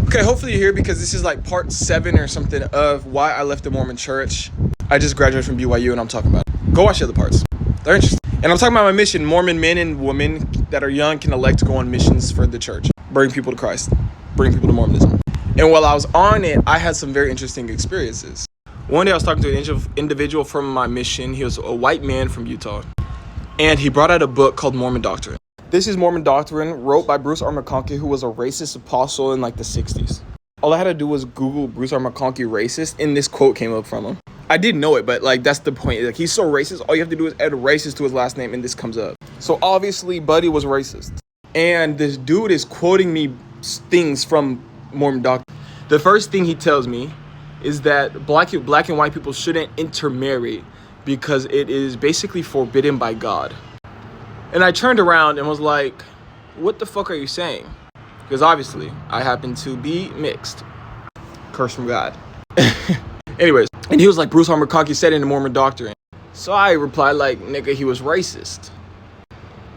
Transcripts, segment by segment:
Okay, hopefully you're here because this is like part 7 or something of why I left the Mormon Church. I just graduated from BYU and I'm talking about it. Go watch the other parts. They're interesting. And I'm talking about my mission. Mormon men and women that are young can elect to go on missions for the church. Bring people to Christ. Bring people to Mormonism. And while I was on it, I had some very interesting experiences. One day I was talking to an individual from my mission. He was a white man from Utah. And he brought out a book called Mormon Doctrine. This is Mormon Doctrine, wrote by Bruce R. McConkie, who was a racist apostle in like the 60s. All I had to do was Google Bruce R. McConkie racist, and this quote came up from him. I didn't know it, but like that's the point. Like he's so racist, all you have to do is add racist to his last name, and this comes up. So obviously, Buddy was racist. And this dude is quoting me things from Mormon Doctrine. The first thing he tells me is that black and white people shouldn't intermarry because it is basically forbidden by God. And I turned around and was like, what the fuck are you saying? Because obviously, I happen to be mixed. Curse from God. Anyways, and he was like, Bruce R. McConkie said in the Mormon Doctrine. So I replied like, nigga, he was racist.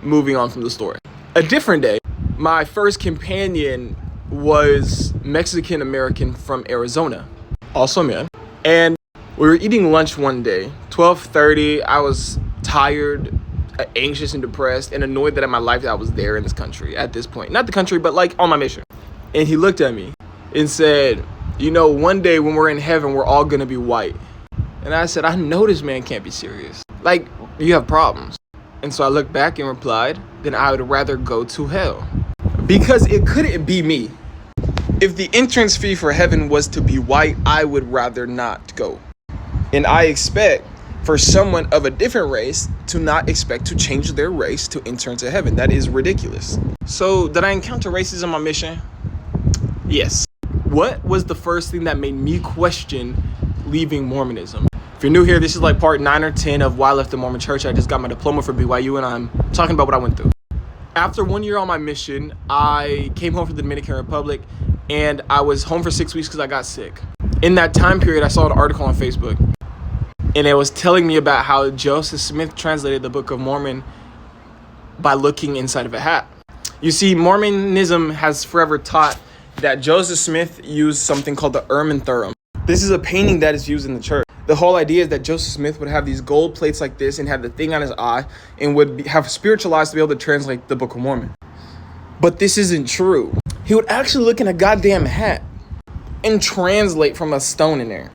Moving on from the story. A different day, my first companion was Mexican-American from Arizona. Also man. And we were eating lunch one day, 12:30. I was tired, anxious and depressed and annoyed that in my life I was there in this country at this point. Not the country, but like on my mission. And he looked at me and said, you know, one day when we're in heaven, we're all gonna be white. And I said, I know this man can't be serious. Like, you have problems. And so I looked back and replied, then I would rather go to hell. Because it couldn't be me. If the entrance fee for heaven was to be white, I would rather not go. And I expect for someone of a different race to not expect to change their race to enter into heaven. That is ridiculous. So did I encounter racism on my mission? Yes. What was the first thing that made me question leaving Mormonism? If you're new here, this is like part 9 or 10 of why I left the Mormon Church. I just got my diploma from BYU and I'm talking about what I went through. After 1 year on my mission, I came home from the Dominican Republic and I was home for 6 weeks because I got sick. In that time period, I saw an article on Facebook. And it was telling me about how Joseph Smith translated the Book of Mormon by looking inside of a hat. You see, Mormonism has forever taught that Joseph Smith used something called the Urim and Thummim. This is a painting that is used in the church. The whole idea is that Joseph Smith would have these gold plates like this and have the thing on his eye and would have spiritual eyes to be able to translate the Book of Mormon. But this isn't true. He would actually look in a goddamn hat and translate from a stone in there.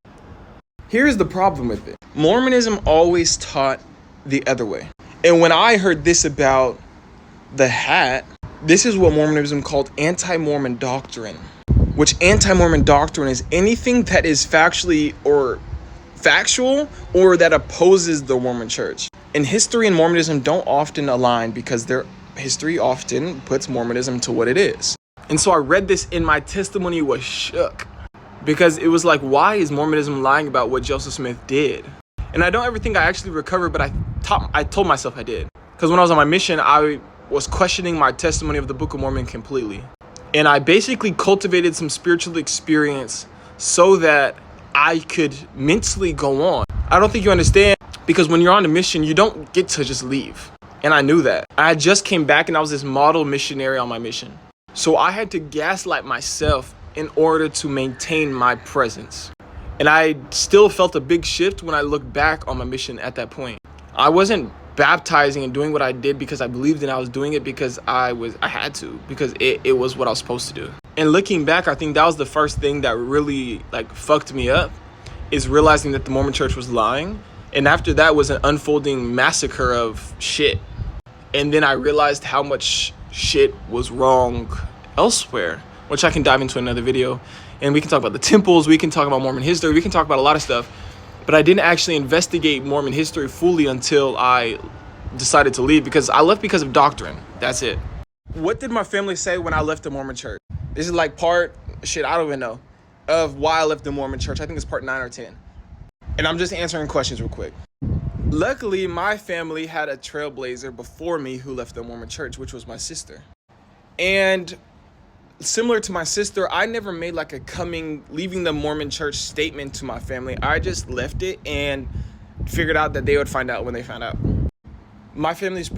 Here's the problem with it. Mormonism always taught the other way. And when I heard this about the hat, this is what Mormonism called anti-Mormon doctrine. Which anti-Mormon doctrine is anything that is factual or that opposes the Mormon Church. And history and Mormonism don't often align because their history often puts Mormonism to what it is. And so I read this and my testimony was shook. Because it was like, why is Mormonism lying about what Joseph Smith did? And I don't ever think I actually recovered, but I told myself I did. Because when I was on my mission, I was questioning my testimony of the Book of Mormon completely. And I basically cultivated some spiritual experience so that I could mentally go on. I don't think you understand, because when you're on a mission, you don't get to just leave. And I knew that. I just came back and I was this model missionary on my mission. So I had to gaslight myself in order to maintain my presence. And I still felt a big shift when I looked back on my mission at that point. I wasn't baptizing and doing what I did because I believed in it. I was doing it because I had to, because it was what I was supposed to do. And looking back, I think that was the first thing that really like fucked me up, is realizing that the Mormon Church was lying. And after that was an unfolding massacre of shit. And then I realized how much shit was wrong elsewhere, which I can dive into another video. And we can talk about the temples, we can talk about Mormon history, we can talk about a lot of stuff. But I didn't actually investigate Mormon history fully until I decided to leave, because I left because of doctrine. That's it. What did my family say when I left the Mormon Church? This is like part, I don't even know, of why I left the Mormon Church. I think it's part 9 or 10. And I'm just answering questions real quick. Luckily, my family had a trailblazer before me who left the Mormon Church, which was my sister. And similar to my sister, I never made like a leaving the Mormon Church statement to my family. I just left it and figured out that they would find out when they found out. My family has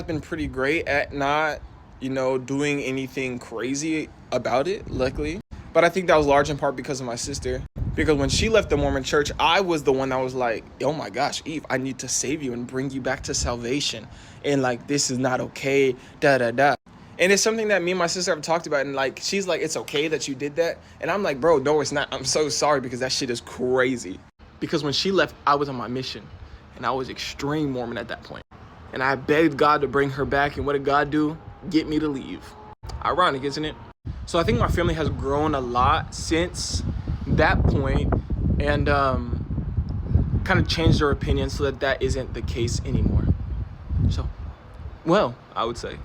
been pretty great at not, doing anything crazy about it, luckily. But I think that was large in part because of my sister. Because when she left the Mormon Church, I was the one that was like, oh my gosh, Eve, I need to save you and bring you back to salvation. And like, this is not okay, da da da. And it's something that me and my sister have talked about. And like, she's like, it's okay that you did that. And I'm like, bro, no, it's not. I'm so sorry, because that shit is crazy. Because when she left, I was on my mission. And I was extreme Mormon at that point. And I begged God to bring her back. And what did God do? Get me to leave. Ironic, isn't it? So I think my family has grown a lot since that point, and kind of changed their opinion so that that isn't the case anymore. So, well, I would say.